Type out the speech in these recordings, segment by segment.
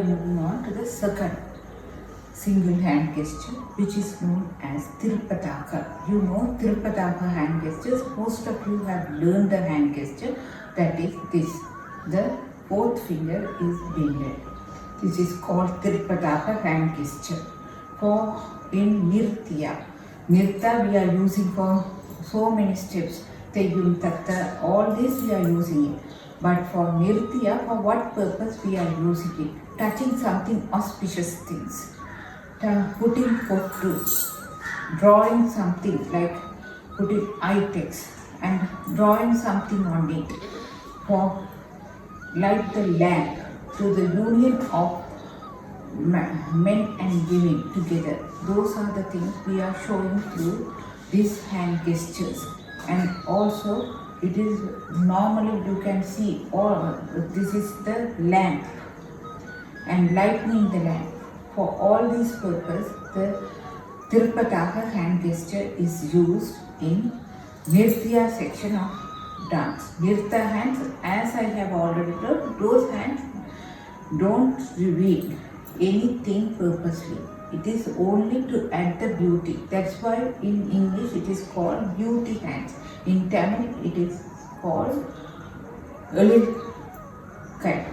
are moving on to the second single hand gesture, which is known as Tirupataka. You know Tirupataka hand gestures. Most of you have learned the hand gesture. That is this. The fourth finger is bended. This is called Tirupataka hand gesture. For in Nirtya we are using for so many steps. Teyum, Tatta, all this we are using it. But for Nirtya, for what purpose we are using it? Touching something auspicious things. Putting photos, drawing something like putting eye text and drawing something on it, for like the lamp to the union of men and women together. Those are the things we are showing through these hand gestures. And also it is normally you can see all this is the lamp and lightening the lamp. For all these purpose, the Tirupataka hand gesture is used in Nirtya section of dance. Nirtya hands, as I have already told, those hands don't reveal anything purposely. It is only to add the beauty. That's why in English it is called beauty hands. In Tamil it is called Kai.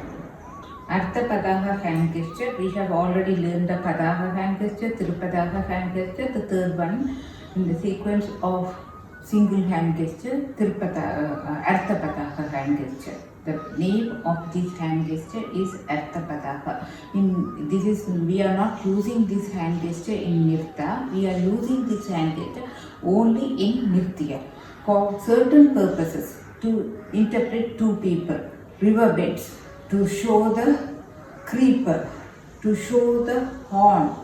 Artha Padaha hand gesture, we have already learned the Padaha hand gesture, Tirupadaha hand gesture, the third one in the sequence of single hand gesture, Artha Padaha hand gesture. The name of this hand gesture is Artha Padaha. We are not using this hand gesture in Nirtya, we are using this hand gesture only in Nirtya for certain purposes, to interpret two people, riverbeds, to show the creeper, to show the horn,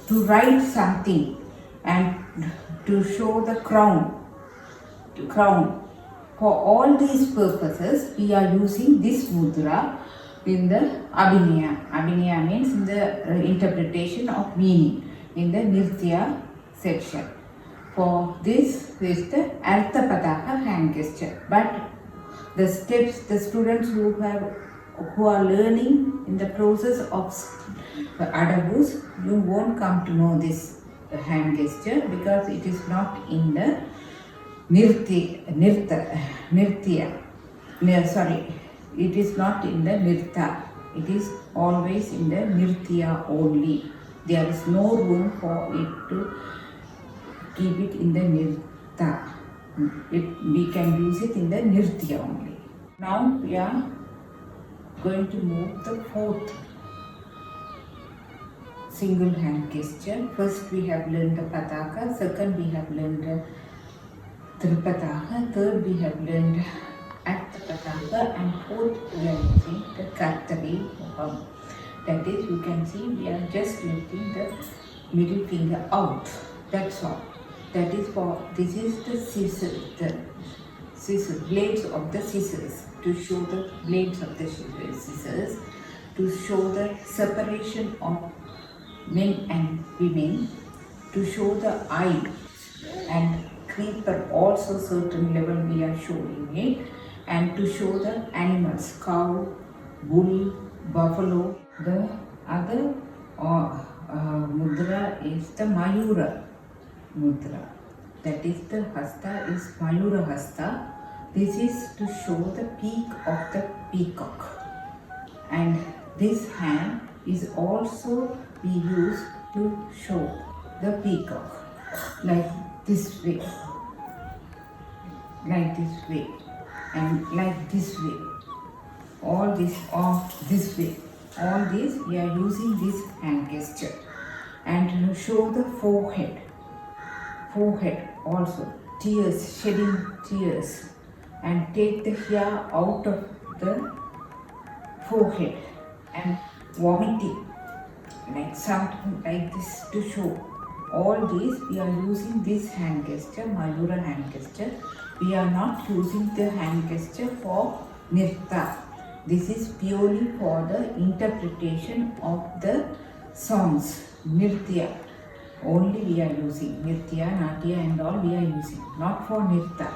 to write something, and to show the crown. For all these purposes, we are using this mudra in the Abhinaya. Abhinaya means in the interpretation of meaning in the Nirtya section. For this is the Artha Padaha hand gesture. But the steps, the students who are learning in the process of Adabus, you won't come to know this hand gesture because it is not in the Nirtya. It is not in the Nirtya. It is always in the Nirtya only. There is no room for it to keep it in the Nirtya. We can use it in the Nirtya only. Now we are going to move the fourth single hand gesture. First we have learned the Pataka, second we have learned the Tirupataka, third we have learned Artha Pataka, and fourth we are using the Kartari. That is, you can see we are just lifting the middle finger out. That's all. That is this is the scissors, blades of the scissors, to show the blades of the scissors, to show the separation of men and women, to show the eye and creeper, also certain level we are showing it, and to show the animals, cow, bull, buffalo. The other mudra is the Mayura mudra. That is, the hasta is Mayura hasta. This is to show the peak of the peacock. And this hand is also be used to show the peacock, like this way, like this way, and like this way. All this this way. All this we are using this hand gesture. And to show the forehead also, tears, shedding tears, and take the hair out of the forehead and vomiting, like something like this, to show. All these we are using this hand gesture, Mayura hand gesture. We are not using the hand gesture for Nirtya. This is purely for the interpretation of the songs, Nirtya. Only we are using Nirtya, Natya and all we are using, not for Nirtya.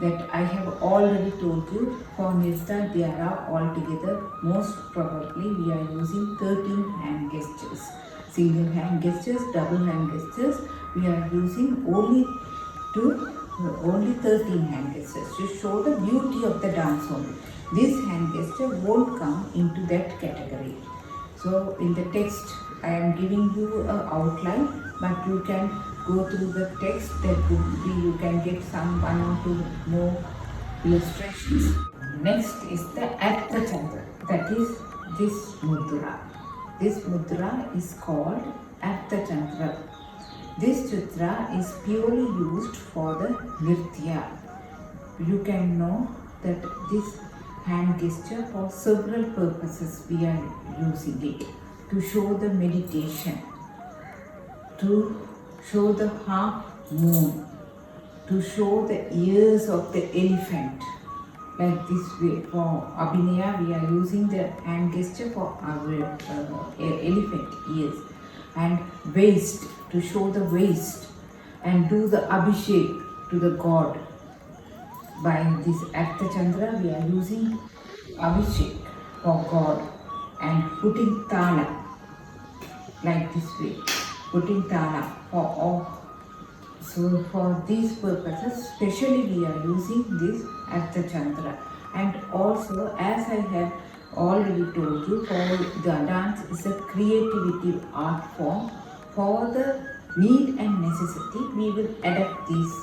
that I have already told you. For Nirta there are altogether, most probably we are using 13 hand gestures. Single hand gestures, double hand gestures, we are using only 13 hand gestures to show the beauty of the dance only. This hand gesture won't come into that category. So in the text I am giving you an outline, but you can go through the text. That could be, you can get some 1 or 2 more illustrations. Next is the Artha Chandra, that is this mudra. This mudra is called Artha Chandra. This mudra is purely used for the Nritya. You can know that this hand gesture for several purposes we are using it. To show the meditation, to show the half moon, to show the ears of the elephant. Like this way, for Abhinaya we are using the hand gesture for our elephant ears. And waist, to show the waist, and do the abhishek to the god. By this Artha Chandra we are using abhishek for god, and putting tala, like this way, putting tala for all. So for these purposes, specially we are using this Artha Chandra. And also, as I have already told you, for the dance is a creativity art form. For the need and necessity, we will adapt these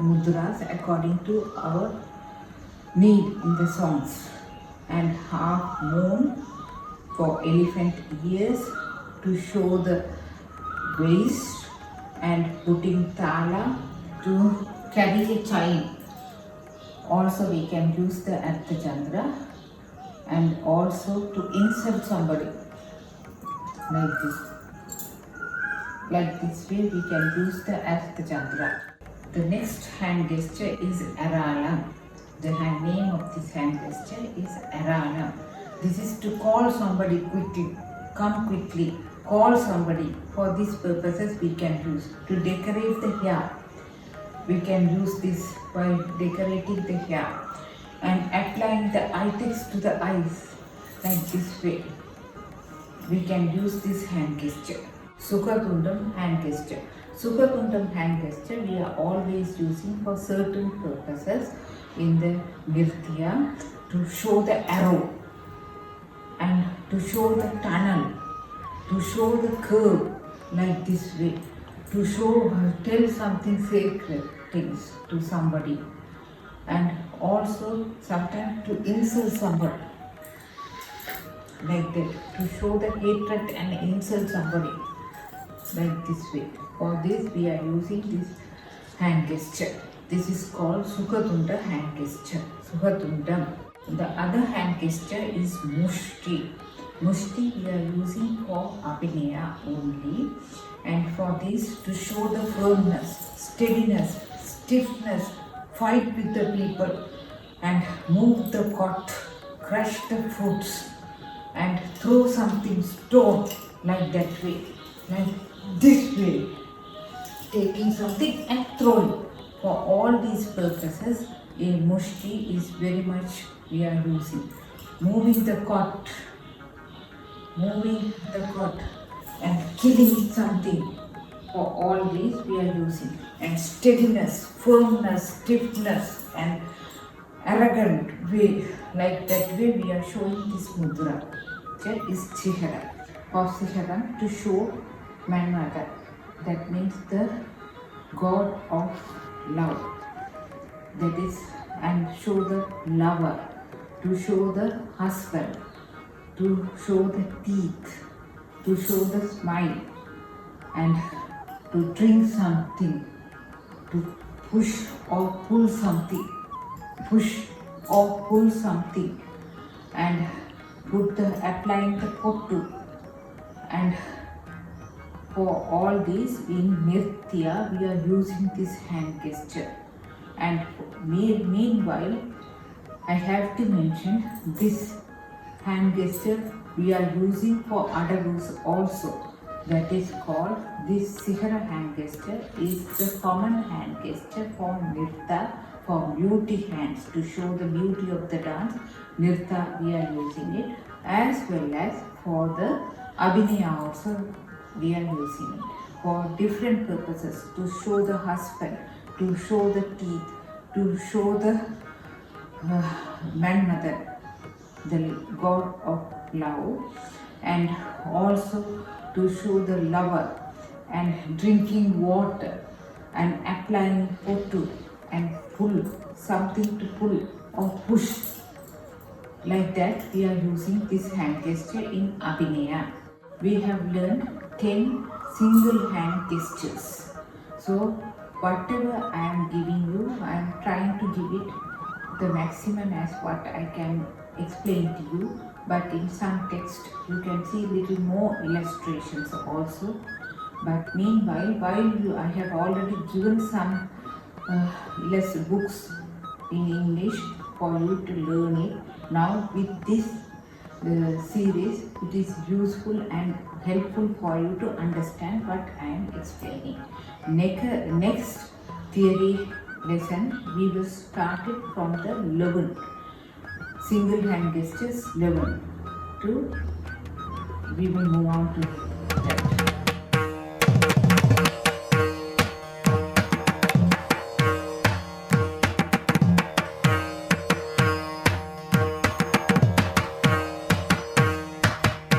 mudras according to our need in the songs. And half moon for elephant ears, to show the waist, and putting tala to carry a child. Also we can use the Artha Chandra, and also to insult somebody, like this. Like this way we can use the Artha Chandra. The next hand gesture is Arala. The name of this hand gesture is Arala. This is to call somebody quickly, come quickly, call somebody. For these purposes we can use. To decorate the hair, we can use this by decorating the hair, and applying the eye text to the eyes, like this way. We can use this hand gesture. Sukhatundam hand gesture. Sukhatundam hand gesture we are always using for certain purposes in the Nritya, to show the arrow, and to show the tunnel, to show the curve, like this way, to show, tell something sacred things to somebody, and also sometimes to insult somebody, like that, to show the hatred and insult somebody, like this way. For this we are using this hand gesture. This is called Sukhatunda hand gesture. Sukhatundam. The other hand gesture is Mushti. Mushti we are using for Abhinaya only, and for this to show the firmness, steadiness, stiffness, fight with the people, and move the cot, crush the fruits, and throw something stone, like that way, like this way, taking something and throwing. For all these purposes, a mushti is very much we are using. Moving the cot, and killing something. For all these we are using. And steadiness, firmness, stiffness, and arrogant way, like that way we are showing this mudra. That is Chihara. For Chihara, to show Manmata, that means the god of love. That is, and show the lover, to show the husband, to show the teeth, to show the smile, and to drink something, to push or pull something, and put the applying the pottu. And for all these in Nritya we are using this hand gesture. And meanwhile I have to mention this hand gesture we are using for adavus also. That is called, this Sihara hand gesture is the common hand gesture for Nritta for beauty hands to show the beauty of the dance. Nirta, we are using it, as well as for the Abhinaya also we are using it for different purposes, to show the husband, to show the teeth, to show the Manmother, the god of love, and also to show the lover, and drinking water, and applying pottu, and pull, something to pull or push. Like that, we are using this hand gesture in Abhinaya. We have learned 10 single hand gestures. So, whatever I am giving you, I am trying to give it the maximum as what I can explain to you. But in some text, you can see little more illustrations also. But meanwhile, I have already given some less books in English for you to learn it. Now with this series, it is useful and helpful for you to understand what I am explaining. Next theory lesson, we will start it from the 11 single hand gestures 11 to we will move on to